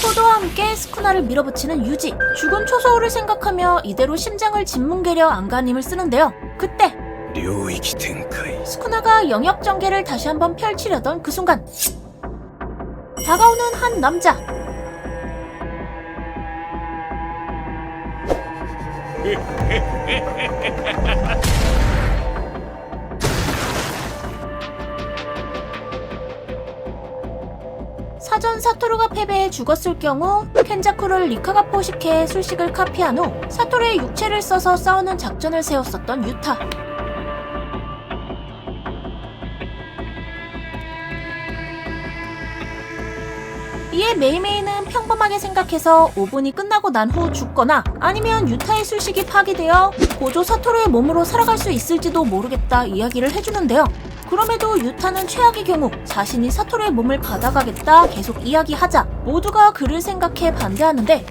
토도와 함께 스쿠나를 밀어붙이는 유지. 죽은 초소우를 생각하며 이대로 심장을 짓뭉개려 안간힘을 쓰는데요. 그때 領域展開 스쿠나가 영역 전개를 다시 한번 펼치려던 그 순간 다가오는 한 남자. 사전 사토루가 패배해 죽었을 경우 켄자쿠를 리카가 포식해 술식을 카피한 후 사토루의 육체를 써서 싸우는 작전을 세웠었던 유타. 이에 메이메이는 평범하게 생각해서 5분이 끝나고 난 후 죽거나 아니면 유타의 술식이 파괴되어 고조 사토루의 몸으로 살아갈 수 있을지도 모르겠다 이야기를 해주는데요. 그럼에도 유타는 최악의 경우 자신이 사토루의 몸을 받아가겠다 계속 이야기하자 모두가 그를 생각해 반대하는데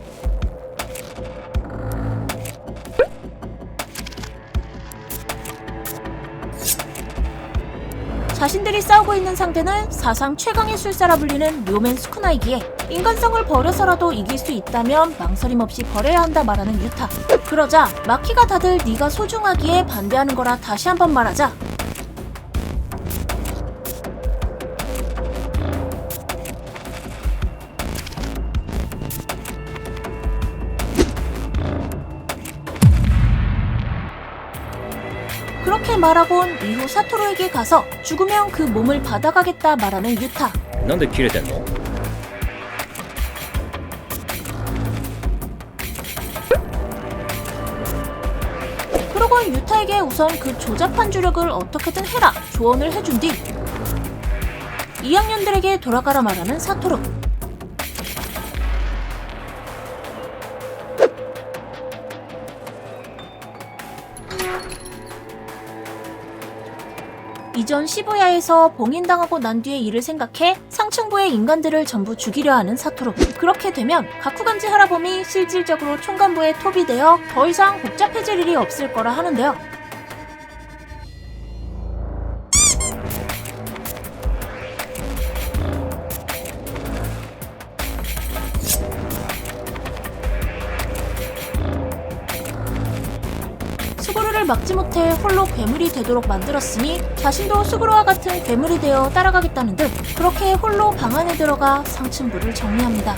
자신들이 싸우고 있는 상대는 사상 최강의 술사라 불리는 료멘 스쿠나이기에 인간성을 버려서라도 이길 수 있다면 망설임 없이 버려야 한다 말하는 유타. 그러자 마키가 다들 네가 소중하기에 반대하는 거라 다시 한번 말하자 그렇게 말하곤 이후 사토루에게 가서 죽으면 그 몸을 받아가겠다 말하는 유타. なんで切れてんの 그러곤 유타에게 우선 그 조잡한 주력을 어떻게든 해라 조언을 해준 뒤 2학년들에게 돌아가라 말하는 사토루. 이전 시부야에서 봉인당하고 난 뒤의 일을 생각해 상층부의 인간들을 전부 죽이려 하는 사토루. 그렇게 되면 가쿠간지 하라범이 실질적으로 총간부의 톱이 되어 더 이상 복잡해질 일이 없을 거라 하는데요. 스구루를 막지 못해 홀로 괴물이 되도록 만들었으니 자신도 스구루와 같은 괴물이 되어 따라가겠다는 듯 그렇게 홀로 방 안에 들어가 상층부를 정리합니다.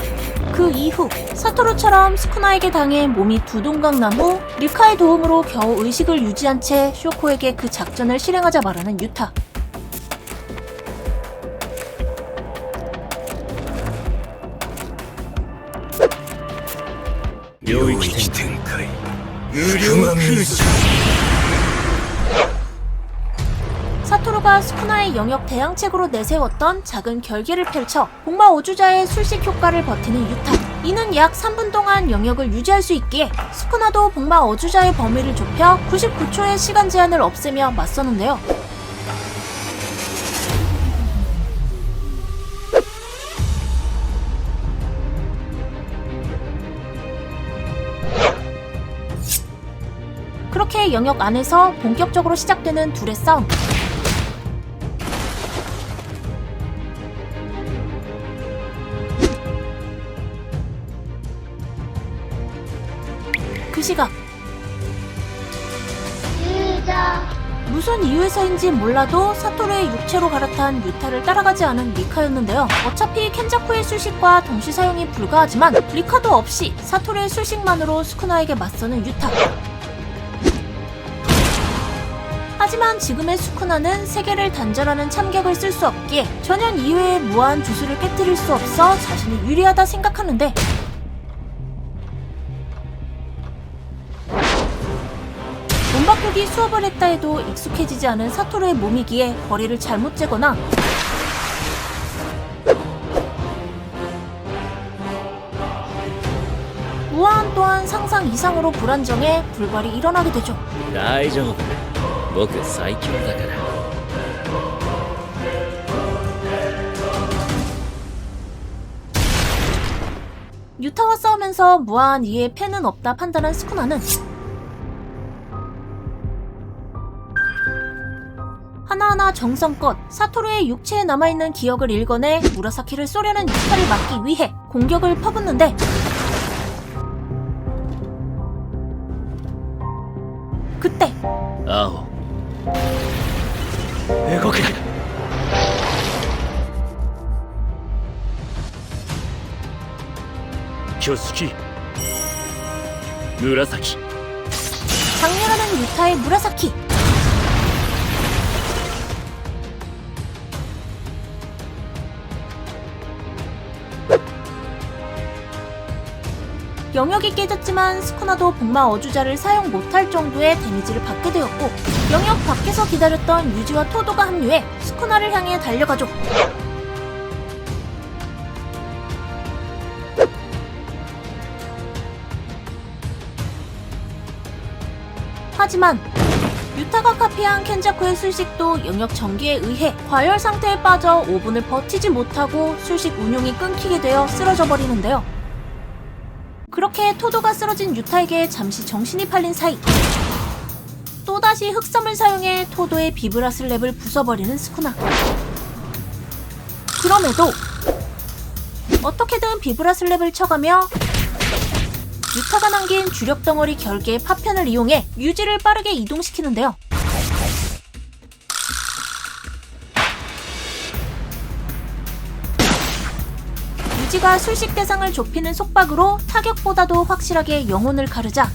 그 이후 사토루처럼 스쿠나에게 당해 몸이 두 동강 난 후 리카의 도움으로 겨우 의식을 유지한 채 쇼코에게 그 작전을 실행하자 말하는 유타. 領域展開無料空襲 사토루가 스쿠나의 영역 대항책으로 내세웠던 작은 결계를 펼쳐 복마 오주자의 술식 효과를 버티는 유타. 이는 약 3분 동안 영역을 유지할 수 있기에 스쿠나도 복마 어주자의 범위를 좁혀 99초의 시간 제한을 없애며 맞서는데요. 그렇게 영역 안에서 본격적으로 시작되는 둘의 싸움. 그 시각 무슨 이유에서인지 몰라도 사토루의 육체로 갈아탄 유타를 따라가지 않은 리카였는데요. 어차피 켄자쿠의 술식과 동시 사용이 불가하지만 리카도 없이 사토루의 술식만으로 스쿠나에게 맞서는 유타. 하지만 지금의 스쿠나는 세계를 단절하는 참격을 쓸 수 없기에 전현 이외의 무한 주술을 깨뜨릴 수 없어 자신이 유리하다 생각하는데 몸 바꾸기 수업을 했다 해도 익숙해지지 않은 사토루의 몸이기에 거리를 잘못 재거나 무한 또한 상상 이상으로 불안정해 불발이 일어나게 되죠. 大丈夫僕最強だから 유타와 싸우면서 무한 이에 패는 없다 판단한 스쿠나는 하나 하나하나 정성껏 사토루의 육체에 남아있는 기억을 읽어내 무라사키를 쏘려는 유타를 막기 위해 공격을 퍼붓는데 그때 青動け挙式紫 장렬하는 유타의 무라사키. 영역이 깨졌지만 스쿠나도 복마 어주자를 사용 못할 정도의 데미지를 받게 되었고 영역 밖에서 기다렸던 유지와 토도가 합류해 스쿠나를 향해 달려가죠. 하지만 유타가 카피한 켄자쿠의 술식도 영역 전기에 의해 과열 상태에 빠져 5분을 버티지 못하고 술식 운용이 끊기게 되어 쓰러져 버리는데요. 그렇게 토도가 쓰러진 유타에게 잠시 정신이 팔린 사이 또다시 흑섬을 사용해 토도의 비브라 슬랩을 부숴버리는 스쿠나. 그럼에도 어떻게든 비브라 슬랩을 쳐가며 유타가 남긴 주력 덩어리 결계의 파편을 이용해 유지를 빠르게 이동시키는데요. 유지가 술식 대상을 좁히는 속박으로 타격보다도 확실하게 영혼을 가르자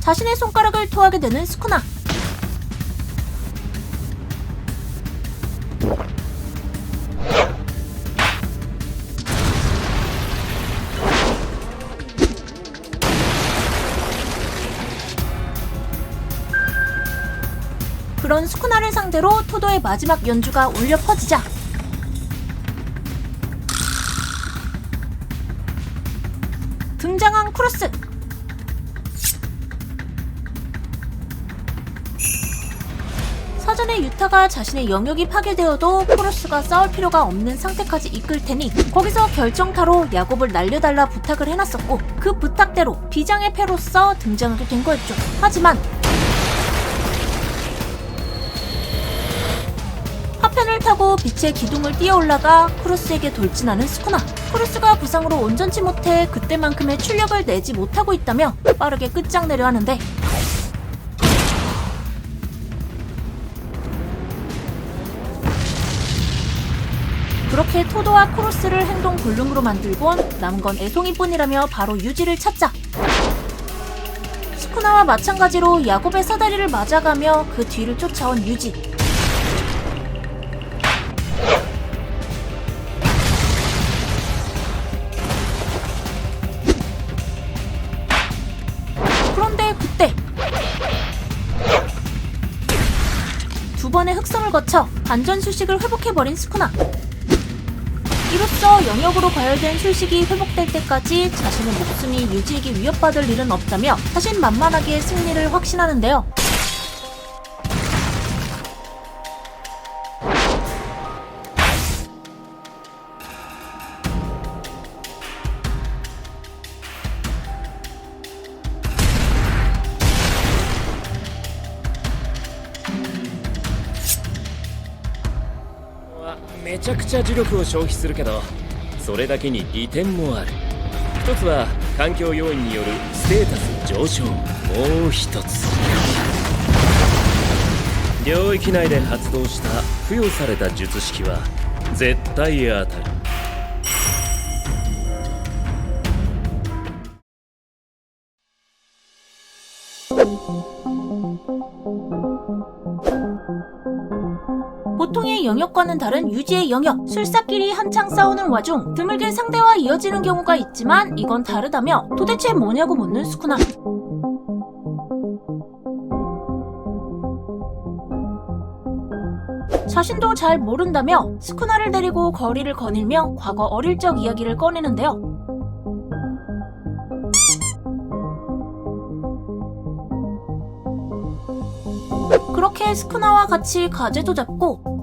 자신의 손가락을 토하게 되는 스쿠나. 그런 스쿠나를 상대로 토도의 마지막 연주가 울려 퍼지자 등장한 쿠로스. 사전에 유타가 자신의 영역이 파괴되어도 쿠로스가 싸울 필요가 없는 상태까지 이끌 테니 거기서 결정타로 야곱을 날려달라 부탁을 해놨었고 그 부탁대로 비장의 패로서 등장하게 된 거였죠. 하지만 파편을 타고 빛의 기둥을 뛰어올라가 쿠로스에게 돌진하는 스쿠나. 쿠로스가 부상으로 온전치 못해 그때만큼의 출력을 내지 못하고 있다며 빠르게 끝장내려 하는데 그렇게 토도와 쿠로스를 행동 불능으로 만들곤 남은 건 애송이뿐이라며 바로 유지를 찾자 스쿠나와 마찬가지로 야곱의 사다리를 맞아가며 그 뒤를 쫓아온 유지. 그런데 그때 두 번의 흑섬을 거쳐 반전 술식을 회복해버린 스쿠나. 이로써 영역으로 과열된 술식이 회복될 때까지 자신의 목숨이 유지에게 위협받을 일은 없다며 자신만만하게 승리를 확신하는데요.はめちゃくちゃ呪力を消費するけどそれだけに利点もある。一つは環境要因によるステータス上昇、もう一つ領域内で発動した付与された術式は絶対当たる。보통의 영역과는 다른 유지의 영역, 술사끼리 한창 싸우는 와중 드물게 상대와 이어지는 경우가 있지만 이건 다르다며 도대체 뭐냐고 묻는 스쿠나. 자신도 잘 모른다며 스쿠나를 데리고 거리를 거닐며 과거 어릴 적 이야기를 꺼내는데요. 그렇게 스쿠나와 같이 가재도 잡고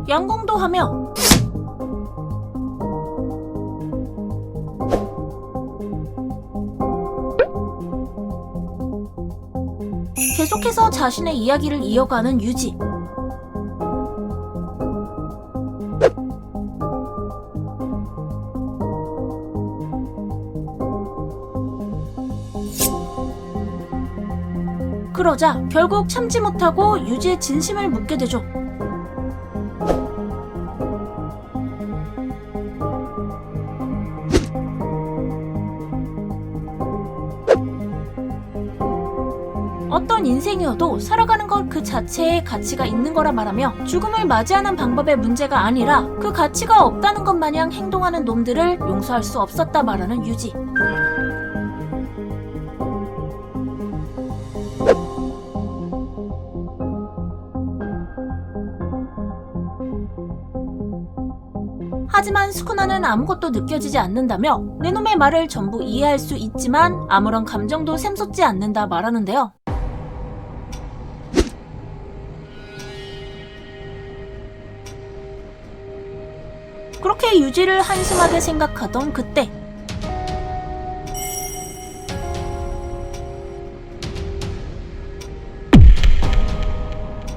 양궁도 하며 계속해서 자신의 이야기를 이어가는 유지. 그러자 결국 참지 못하고 유지의 진심을 묻게 되죠. 어떤 인생이어도 살아가는 것 그 자체에 가치가 있는 거라 말하며 죽음을 맞이하는 방법의 문제가 아니라 그 가치가 없다는 것 마냥 행동하는 놈들을 용서할 수 없었다 말하는 유지. 하지만 스쿠나는 아무것도 느껴지지 않는다며 내 놈의 말을 전부 이해할 수 있지만 아무런 감정도 샘솟지 않는다 말하는데요. 그렇게 유지를 한심하게 생각하던 그때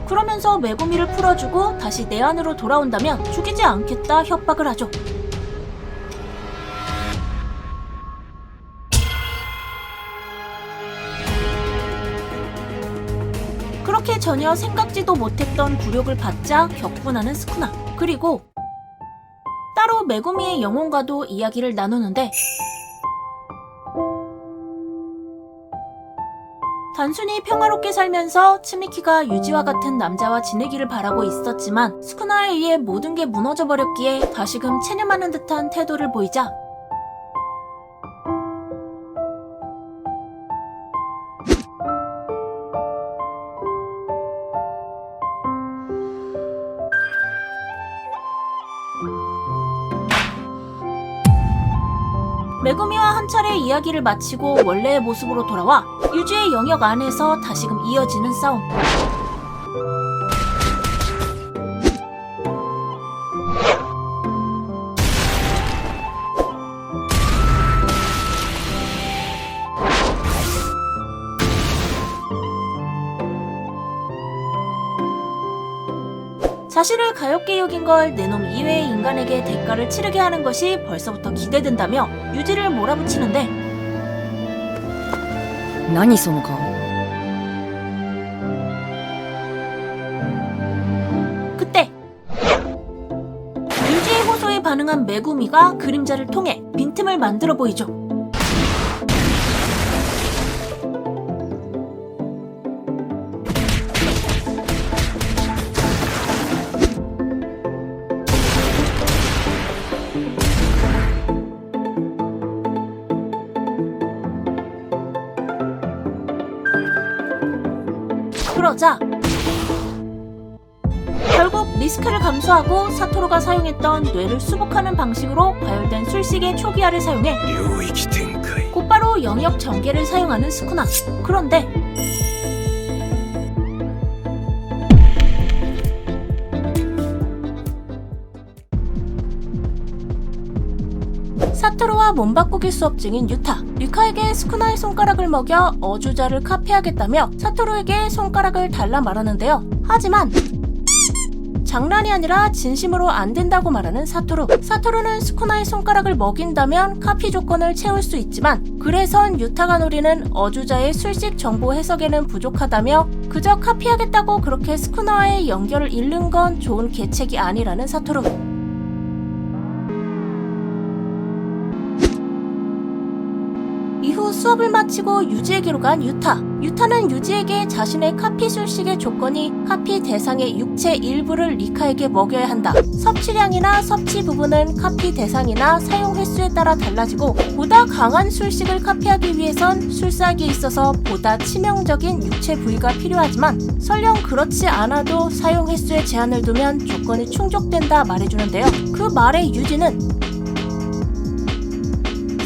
그러면서 메구미를 풀어주고 다시 내 안으로 돌아온다면 죽이지 않겠다 협박을 하죠. 그렇게 전혀 생각지도 못했던 굴욕을 받자 격분하는 스쿠나. 그리고 따로 메구미의 영혼과도 이야기를 나누는데 단순히 평화롭게 살면서 츠미키가 유지와 같은 남자와 지내기를 바라고 있었지만 스쿠나에 의해 모든 게 무너져버렸기에 다시금 체념하는 듯한 태도를 보이자 메구미와 한 차례 이야기를 마치고 원래의 모습으로 돌아와 유지의 영역 안에서 다시금 이어지는 싸움. 자신을 가엾게 여긴 걸 내놈 이외의 인간에게 대가를 치르게 하는 것이 벌써부터 기대된다며 유지를 몰아붙이는데 何その顔 그때 유지의 호소에 반응한 메구미가 그림자를 통해 빈틈을 만들어 보이죠. 그러자 결국 리스크를 감수하고 사토루가 사용했던 뇌를 수복하는 방식으로 과열된 술식의 초기화를 사용해 곧바로 영역 전개를 사용하는 스쿠나. 그런데 사토루와 몸바꾸기 수업 중인 유타. 리카에게 스쿠나의 손가락을 먹여 어주자를 카피하겠다며 사토루에게 손가락을 달라 말하는데요. 하지만 장난이 아니라 진심으로 안 된다고 말하는 사토루. 사토루는 스쿠나의 손가락을 먹인다면 카피 조건을 채울 수 있지만 그래선 유타가 노리는 어주자의 술식 정보 해석에는 부족하다며 그저 카피하겠다고 그렇게 스쿠나와의 연결을 잃는 건 좋은 계책이 아니라는 사토루. 이후 수업을 마치고 유지에게로 간 유타. 유타는 유지에게 자신의 카피 술식의 조건이 카피 대상의 육체 일부를 리카에게 먹여야 한다. 섭취량이나 섭취 부분은 카피 대상이나 사용 횟수에 따라 달라지고 보다 강한 술식을 카피하기 위해선 술사기에 있어서 보다 치명적인 육체 부위가 필요하지만 설령 그렇지 않아도 사용 횟수에 제한을 두면 조건이 충족된다 말해주는데요. 그 말에 유지는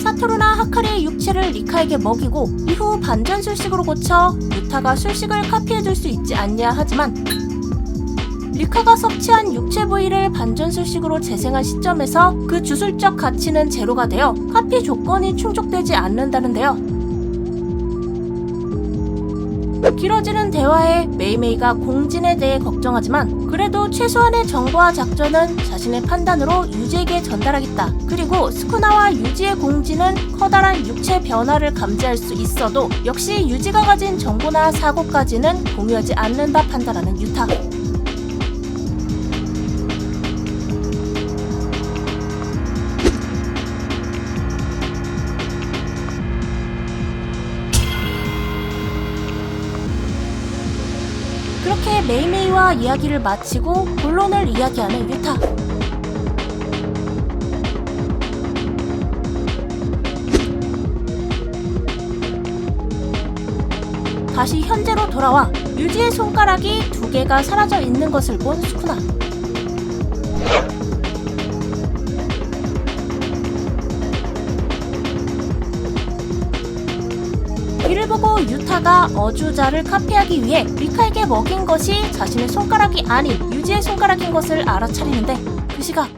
사토루나 하카리의 육체를 리카에게 먹이고 이후 반전 술식으로 고쳐 유타가 술식을 카피해줄 수 있지 않냐 하지만 리카가 섭취한 육체 부위를 반전 술식으로 재생한 시점에서 그 주술적 가치는 제로가 되어 카피 조건이 충족되지 않는다는데요. 길어지는 대화에 메이메이가 공진에 대해 걱정하지만 그래도 최소한의 정보와 작전은 자신의 판단으로 유지에게 전달하겠다. 그리고 스쿠나와 유지의 공진은 커다란 육체 변화를 감지할 수 있어도 역시 유지가 가진 정보나 사고까지는 공유하지 않는다 판단하는 유타. 그렇게 메이메이와 이야기를 마치고 본론을 이야기하는 유타. 다시 현재로 돌아와 유지의 손가락이 2개가 사라져 있는 것을 본 스쿠나. 이를 보고 유타가 어주자를 카피하기 위해 리카에게 먹인 것이 자신의 손가락이 아닌 유지의 손가락인 것을 알아차리는데 그 시각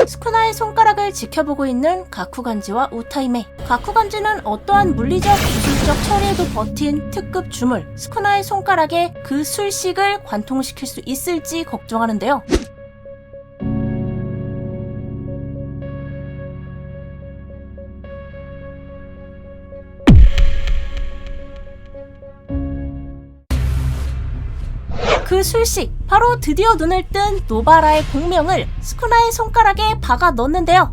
스쿠나의 손가락을 지켜보고 있는 가쿠간지와 우타이메. 가쿠간지는 어떠한 물리적, 기술적 처리에도 버틴 특급 주물 스쿠나의 손가락에 그 술식을 관통시킬 수 있을지 걱정하는데요. 그 술식, 바로 드디어 눈을 뜬 노바라의 공명을 스쿠나의 손가락에 박아 넣는데요.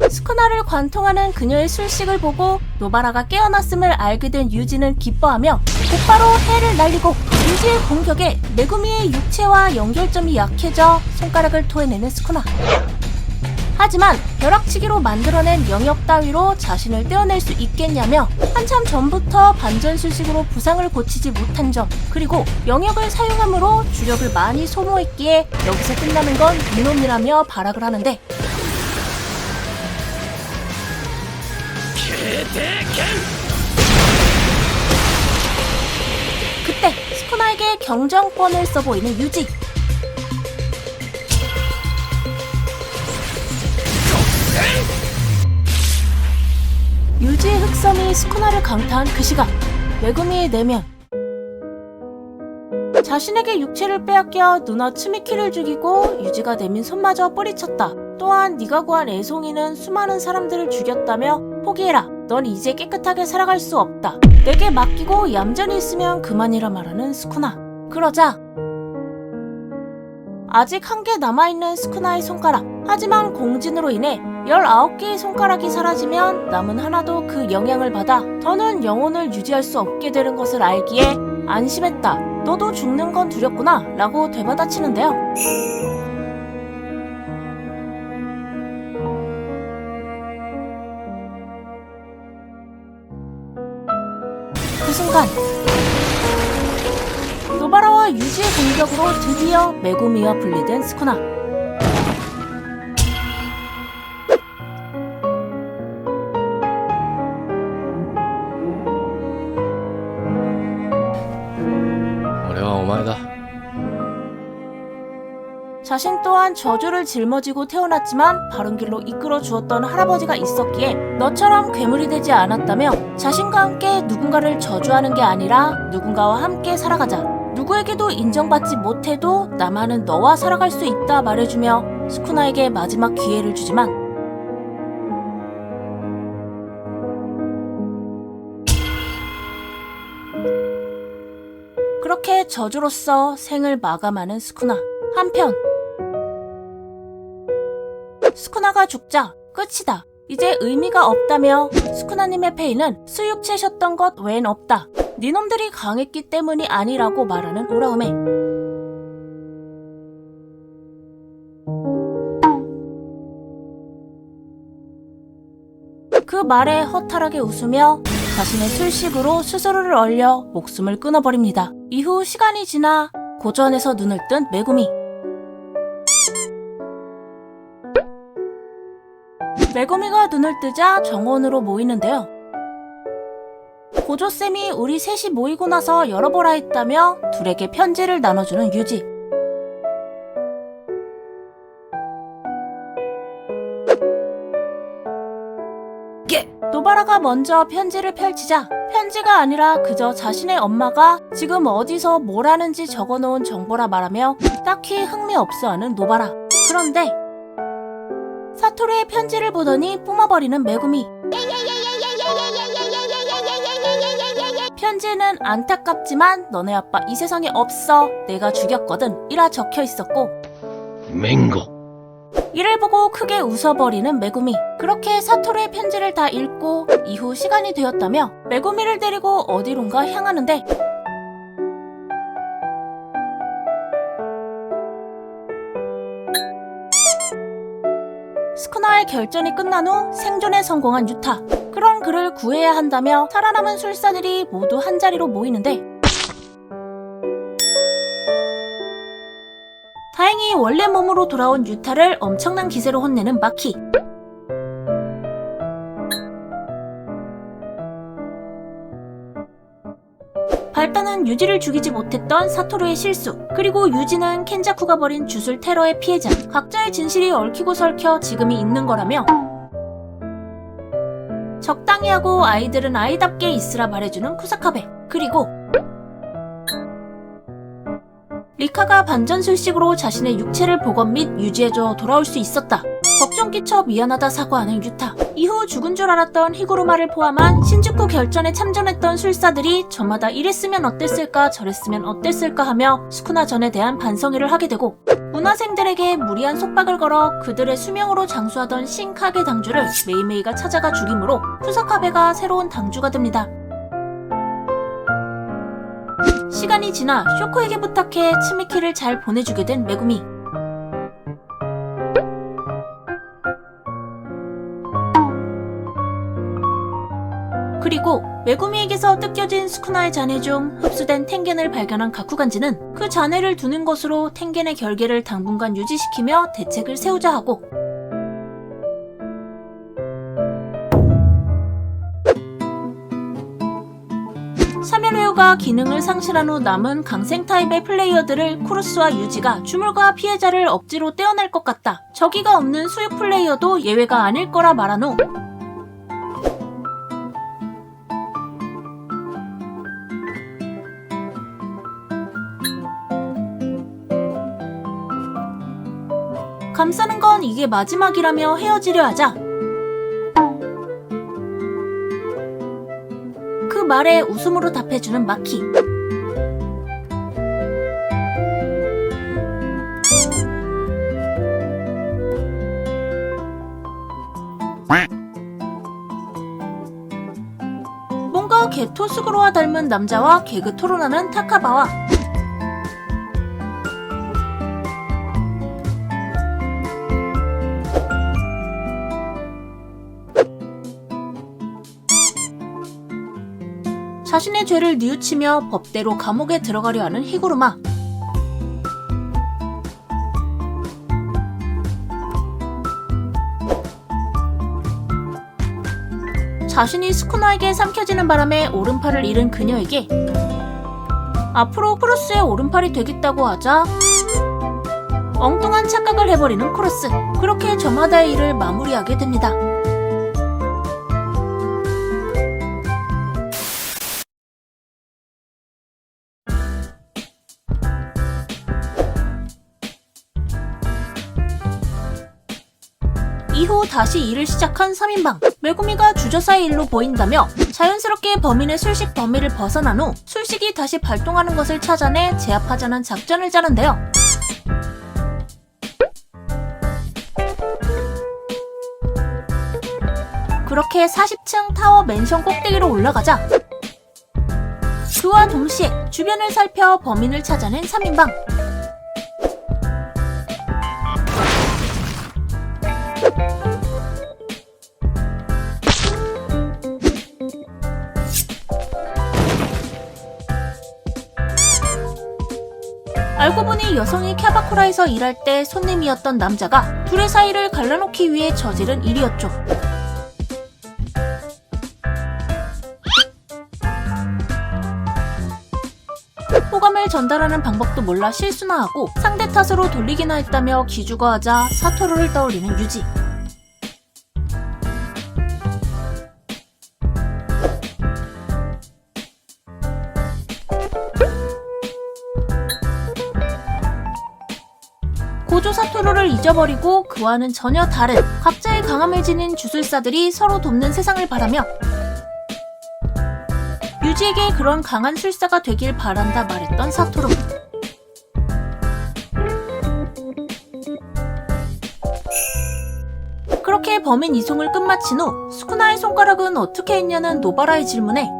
스쿠나를 관통하는 그녀의 술식을 보고 노바라가 깨어났음을 알게 된 유지는 기뻐하며 곧바로 해를 날리고 유지의 공격에 메구미의 육체와 연결점이 약해져 손가락을 토해내는 스쿠나. 하지만 벼락치기로 만들어낸 영역 따위로 자신을 떼어낼 수 있겠냐며 한참 전부터 반전술식으로 부상을 고치지 못한 점, 그리고 영역을 사용함으로 주력을 많이 소모했기에 여기서 끝나는 건 이놈이라며 발악을 하는데 그때 스쿠나에게 경정권을 써보이는 유지. 유지의 흑섬이 스쿠나를 강타한 그 시각 메구미의 내면. 자신에게 육체를 빼앗겨 누나 츠미키를 죽이고 유지가 내민 손마저 뿌리쳤다. 또한 네가 구한 애송이는 수많은 사람들을 죽였다며 포기해라. 넌 이제 깨끗하게 살아갈 수 없다. 내게 맡기고 얌전히 있으면 그만이라 말하는 스쿠나. 그러자 아직 1개 남아있는 스쿠나의 손가락. 하지만 공진으로 인해 19개의 손가락이 사라지면 남은 하나도 그 영향을 받아 더는 영혼을 유지할 수 없게 되는 것을 알기에 안심했다. 너도 죽는 건 두렵구나 라고 되받아치는데요. 그 순간 노바라와 유지의 공격으로 드디어 메구미와 분리된 스쿠나. 자신 또한 저주를 짊어지고 태어났지만 바른 길로 이끌어 주었던 할아버지가 있었기에 너처럼 괴물이 되지 않았다며 자신과 함께 누군가를 저주하는 게 아니라 누군가와 함께 살아가자. 누구에게도 인정받지 못해도 나만은 너와 살아갈 수 있다 말해주며 스쿠나에게 마지막 기회를 주지만 그렇게 저주로써 생을 마감하는 스쿠나. 한편 스쿠나가 죽자 끝이다. 이제 의미가 없다며 스쿠나님의 폐인은 수육체셨던 것 외엔 없다. 니놈들이 강했기 때문이 아니라고 말하는 오라우메. 그 말에 허탈하게 웃으며 자신의 술식으로 스스로를 얼려 목숨을 끊어버립니다. 이후 시간이 지나 고전에서 눈을 뜬 메구미. 메구미가 눈을 뜨자 정원으로 모이는데요. 고조쌤이 우리 셋이 모이고 나서 열어보라 했다며 둘에게 편지를 나눠주는 유지. け。 노바라가 먼저 편지를 펼치자 편지가 아니라 그저 자신의 엄마가 지금 어디서 뭘 하는지 적어놓은 정보라 말하며 딱히 흥미없어하는 노바라. 그런데 사토루의 편지를 보더니 뿜어버리는 메구미. 편지에는 안타깝지만 너네 아빠 이 세상에 없어. 내가 죽였거든. 이라 적혀 있었고 メンゴ。 이를 보고 크게 웃어버리는 메구미. 그렇게 사토루의 편지를 다 읽고 이후 시간이 되었다며 메구미를 데리고 어디론가 향하는데 스쿠나의 결전이 끝난 후 생존에 성공한 유타. 그런 그를 구해야 한다며 살아남은 술사들이 모두 한자리로 모이는데 다행히 원래 몸으로 돌아온 유타를 엄청난 기세로 혼내는 마키. 발단은 유지를 죽이지 못했던 사토루의 실수, 그리고 유지는 켄자쿠가 벌인 주술 테러의 피해자. 각자의 진실이 얽히고 설켜 지금이 있는 거라며 적당히 하고 아이들은 아이답게 있으라 말해주는 쿠사카베. 그리고 리카가 반전술식으로 자신의 육체를 복원 및 유지해줘 돌아올 수 있었다. 걱정 끼쳐 미안하다 사과하는 유타. 이후 죽은 줄 알았던 히구루마를 포함한 신주쿠 결전에 참전했던 술사들이 저마다 이랬으면 어땠을까 저랬으면 어땠을까 하며 스쿠나 전에 대한 반성회를 하게 되고 문화생들에게 무리한 속박을 걸어 그들의 수명으로 장수하던 신카게 당주를 메이메이가 찾아가 죽이므로 쿠사카베가 새로운 당주가 됩니다. 시간이 지나 쇼코에게 부탁해 치미키를 잘 보내주게 된 메구미. 그리고 메구미에게서 뜯겨진 스쿠나의 잔해 중 흡수된 텐겐을 발견한 가쿠간지는 그 잔해를 두는 것으로 텐겐의 결계를 당분간 유지시키며 대책을 세우자 하고 사면회오가 기능을 상실한 후 남은 강생 타입의 플레이어들을 쿠루스와 유지가 주물과 피해자를 억지로 떼어낼 것 같다. 저기가 없는 수육 플레이어도 예외가 아닐 거라 말한 후 감싸는 건 이게 마지막이라며 헤어지려 하자 그 말에 웃음으로 답해주는 마키. 뭔가 게토 스구로와 닮은 남자와 개그 토론하는 타카바와 자신의 죄를 뉘우치며 법대로 감옥에 들어가려 하는 히구르마. 자신이 스쿠나에게 삼켜지는 바람에 오른팔을 잃은 그녀에게 앞으로 쿠루스의 오른팔이 되겠다고 하자 엉뚱한 착각을 해버리는 쿠루스. 그렇게 저마다의 일을 마무리하게 됩니다. 이후 다시 일을 시작한 3인방. 메구미가 주저사의 일로 보인다며 자연스럽게 범인의 술식 범위를 벗어난 후 술식이 다시 발동하는 것을 찾아내 제압하자는 작전을 짜는데요. 그렇게 40층 타워 맨션 꼭대기로 올라가자 그와 동시에 주변을 살펴 범인을 찾아낸 3인방. 알고 보니 여성이 캬바쿠라에서 일할 때 손님이었던 남자가 둘의 사이를 갈라놓기 위해 저지른 일이었죠. 호감을 전달하는 방법도 몰라 실수나 하고 상대 탓으로 돌리기나 했다며 기죽어하자 사토루를 떠올리는 유지. 고조 사토루를 잊어버리고 그와는 전혀 다른 각자의 강함을 지닌 주술사들이 서로 돕는 세상을 바라며 유지에게 그런 강한 술사가 되길 바란다 말했던 사토루. 그렇게 범인 이송을 끝마친 후 스쿠나의 손가락은 어떻게 했냐는 노바라의 질문에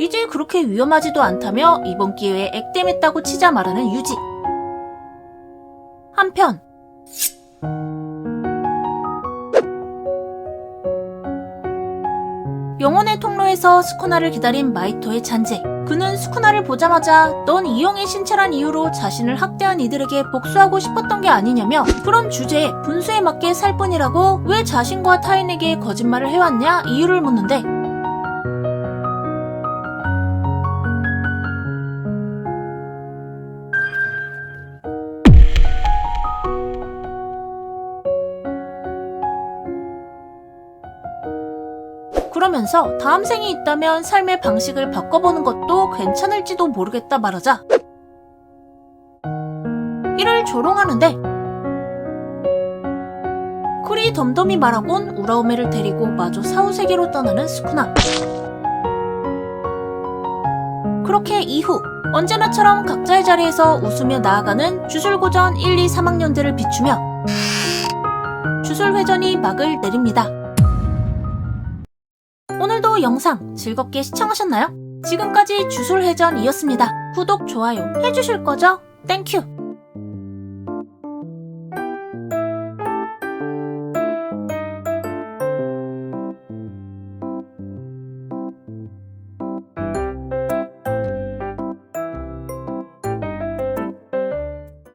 이제 그렇게 위험하지도 않다며 이번 기회에 액땜했다고 치자 말하는 유지. 한편 영혼의 통로에서 스쿠나를 기다린 마이토의 잔재. 그는 스쿠나를 보자마자 넌 이영의 신체란 이유로 자신을 학대한 이들에게 복수하고 싶었던 게 아니냐며 그런 주제에 분수에 맞게 살 뿐이라고 왜 자신과 타인에게 거짓말을 해왔냐 이유를 묻는데 그러면서 다음 생이 있다면 삶의 방식을 바꿔보는 것도 괜찮을지도 모르겠다 말하자 이를 조롱하는데 그리 덤덤히 말하곤 우라오메를 데리고 마저 사후세계로 떠나는 스쿠나. 그렇게 이후 언제나처럼 각자의 자리에서 웃으며 나아가는 주술고전 1, 2, 3학년들을 비추며 주술회전이 막을 내립니다. 오늘도 영상 즐겁게 시청하셨나요? 지금까지 주술회전이었습니다. 구독, 좋아요 해주실 거죠? 땡큐!